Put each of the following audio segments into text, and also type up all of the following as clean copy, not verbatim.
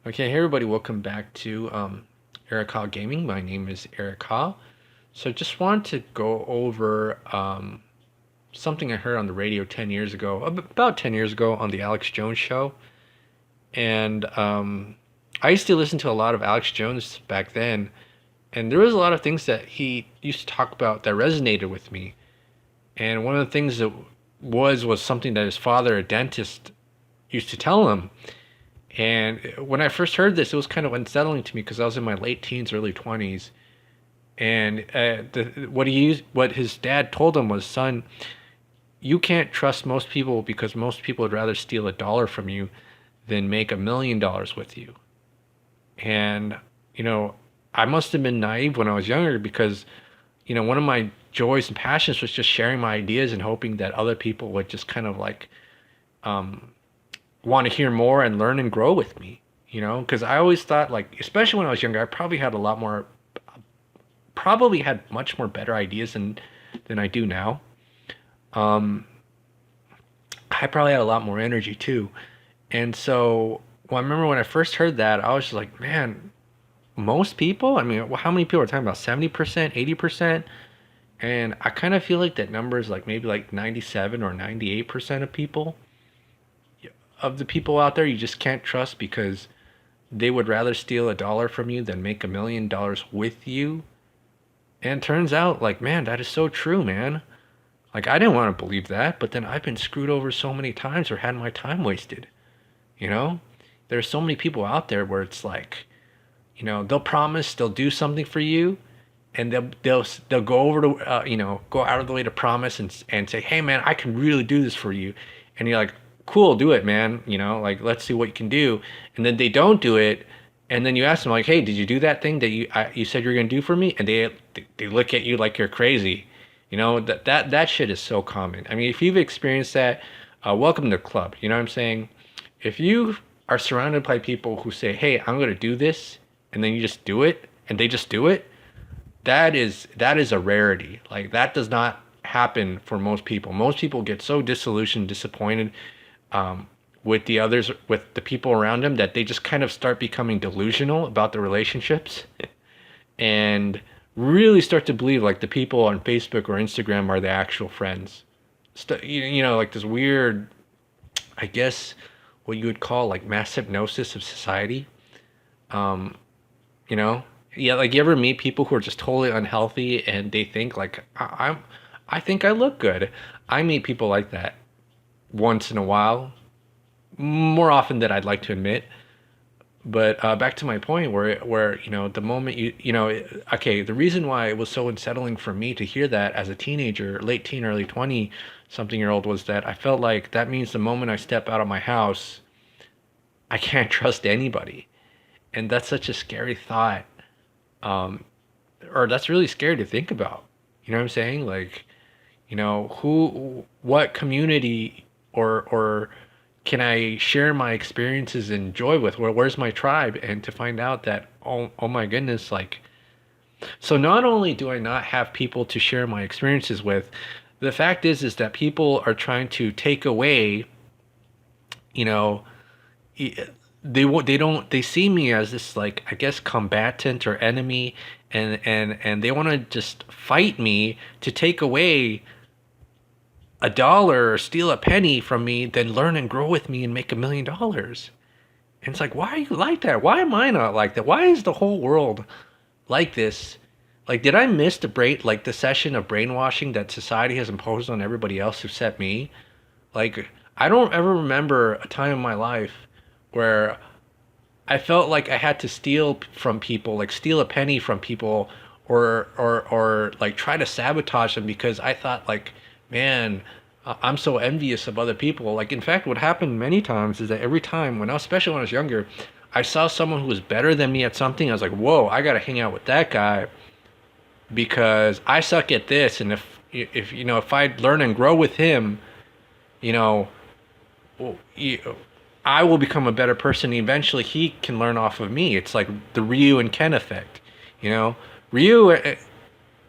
Okay, hey everybody, welcome back to Eric Ha Gaming. My name is Eric Ha. So just wanted to go over something I heard on the radio 10 years ago, about 10 years ago on the Alex Jones show. And I used to listen to a lot of Alex Jones back then, and there was a lot of things that he used to talk about that resonated with me. And one of the things that was something that his father, a dentist, used to tell him. And when I first heard this, it was kind of unsettling to me because I was in my late teens, early 20s. And what his dad told him was, son, you can't trust most people because most people would rather steal $1 from you than make $1 million with you. And, you know, I must have been naive when I was younger because, one of my joys and passions was just sharing my ideas and hoping that other people would just kind of like want to hear more and learn and grow with me, because I always thought, like, especially when I was younger, I probably had much more better ideas than I do now. um I probably had a lot more energy too. And so, well, I remember when I first heard that, I was just like, man, most people, I mean, how many people are talking about? 70%, 80%? And I kind of feel like that number is like maybe like 97 or 98% of the people out there you just can't trust because they would rather steal $1 from you than make $1 million with you. And it turns out, like, man, that is so true, man. Like, I didn't want to believe that, but then I've been screwed over so many times or had my time wasted. You know, there's so many people out there where it's like, they'll promise they'll do something for you, and they'll go over to go out of the way to promise and say, hey man, I can really do this for you. And you're like, cool, do it, man. Like, let's see what you can do. And then they don't do it, and then you ask them, like, hey, did you do that thing that you said you were gonna do for me? And they look at you like you're crazy. That shit is so common. I mean, if you've experienced that, welcome to the club. You know what I'm saying? If you are surrounded by people who say, hey, I'm gonna do this, and then you just do it, and they just do it, that is a rarity. Like, that does not happen for most people. Most people get so disillusioned, disappointed with the people around them, that they just kind of start becoming delusional about the relationships and really start to believe like the people on Facebook or Instagram are the actual friends. Like this weird, I guess, what you would call like mass hypnosis of society. Um, you know, yeah, like, you ever meet people who are just totally unhealthy and they think like, I think I look good. I meet people like that once in a while, more often than I'd like to admit. But back to my point, where the moment okay, the reason why it was so unsettling for me to hear that as a teenager, late teen, early 20 something year old, was that I felt like that means the moment I step out of my house, I can't trust anybody. And that's such a scary thought. um or that's really scary to think about. You know what I'm saying? Like, what community or can I share my experiences and joy with? Where's my tribe? And to find out that, oh my goodness, like, so not only do I not have people to share my experiences with, the fact is that people are trying to take away, you know, they see me as this, like, I guess, combatant or enemy, and they want to just fight me to take away $1 or steal a penny from me, then learn and grow with me and make $1 million. And it's like, why are you like that? Why am I not like that? Why is the whole world like this? Like, did I miss the session of brainwashing that society has imposed on everybody else except me? Like, I don't ever remember a time in my life where I felt like I had to steal from people, like steal a penny from people, or like try to sabotage them because I thought, like, man, I'm so envious of other people. Like, in fact, what happened many times is that every time especially when I was younger, I saw someone who was better than me at something. I was like, whoa, I gotta hang out with that guy because I suck at this, and if I learn and grow with him, you know, well, I will become a better person. Eventually, he can learn off of me. It's like the Ryu and Ken effect. Ryu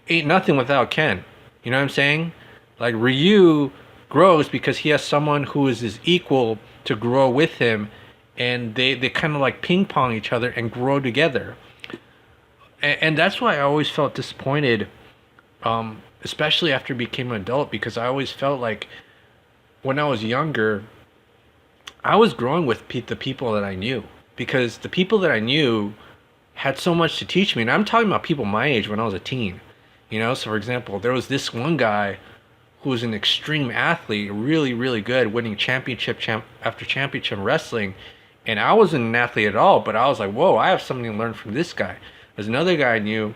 ain't nothing without Ken. You know what I'm saying? Like, Ryu grows because he has someone who is his equal to grow with him and they kind of like ping pong each other and grow together. And that's why I always felt disappointed, especially after I became an adult, because I always felt like when I was younger, I was growing with the people that I knew, because the people that I knew had so much to teach me. And I'm talking about people my age when I was a teen. So for example, there was this one guy who was an extreme athlete, really, really good, winning after championship wrestling. And I wasn't an athlete at all, but I was like, whoa, I have something to learn from this guy. There's another guy I knew,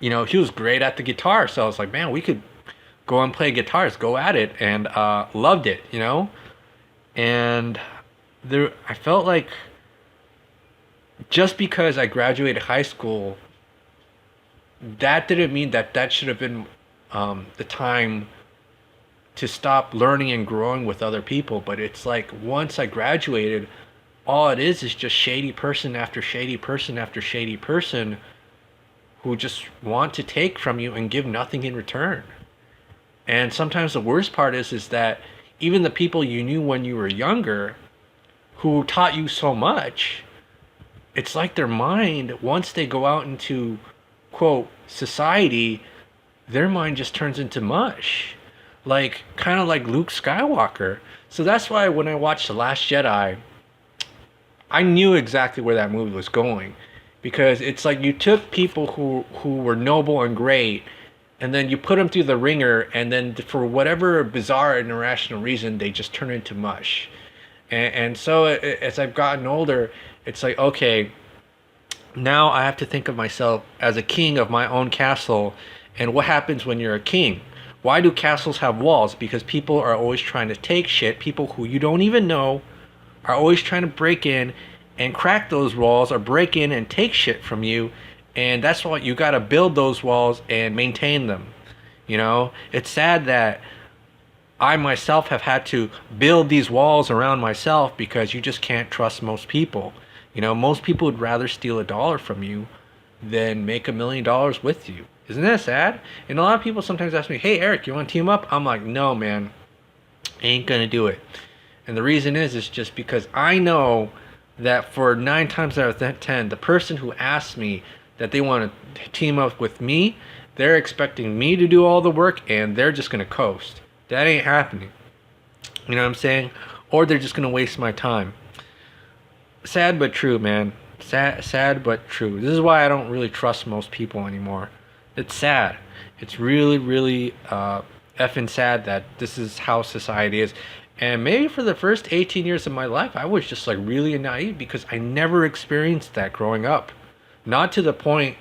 he was great at the guitar. So I was like, man, we could go and play guitars, go at it, and loved it. And I felt like just because I graduated high school, that didn't mean that should have been the time to stop learning and growing with other people. But it's like once I graduated, all it is just shady person after shady person after shady person who just want to take from you and give nothing in return. And sometimes the worst part is that even the people you knew when you were younger who taught you so much, it's like their mind, once they go out into, quote, society, their mind just turns into mush. Like, kind of like Luke Skywalker. So that's why when I watched The Last Jedi, I knew exactly where that movie was going. Because it's like you took people who were noble and great, and then you put them through the ringer, and then for whatever bizarre and irrational reason, they just turn into mush. And so as I've gotten older, it's like, okay, now I have to think of myself as a king of my own castle. And what happens when you're a king? Why do castles have walls? Because people are always trying to take shit. People who you don't even know are always trying to break in and crack those walls, or break in and take shit from you. And that's why you got to build those walls and maintain them. It's sad that I myself have had to build these walls around myself, because you just can't trust most people. Most people would rather steal $1 from you than make $1 million with you. Isn't that sad? And a lot of people sometimes ask me, hey, Eric, you want to team up? I'm like, no, man, ain't going to do it. And the reason is just because I know that for 9 times out of 10, the person who asks me that they want to team up with me, they're expecting me to do all the work, and they're just going to coast. That ain't happening. You know what I'm saying? Or they're just going to waste my time. Sad but true, man. Sad but true. This is why I don't really trust most people anymore. It's sad. It's really, really effing sad that this is how society is. And maybe for the first 18 years of my life, I was just like really naive, because I never experienced that growing up. Not to the point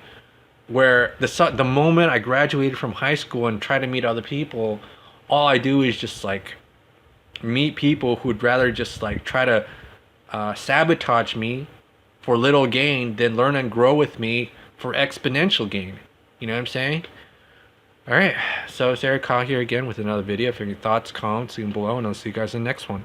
where the moment I graduated from high school and try to meet other people, all I do is just like meet people who'd rather just like try to sabotage me for little gain than learn and grow with me for exponential gain. You know what I'm saying? Alright, so it's Eric Kaw here again with another video. If you have any thoughts, comments, leave them below, and I'll see you guys in the next one.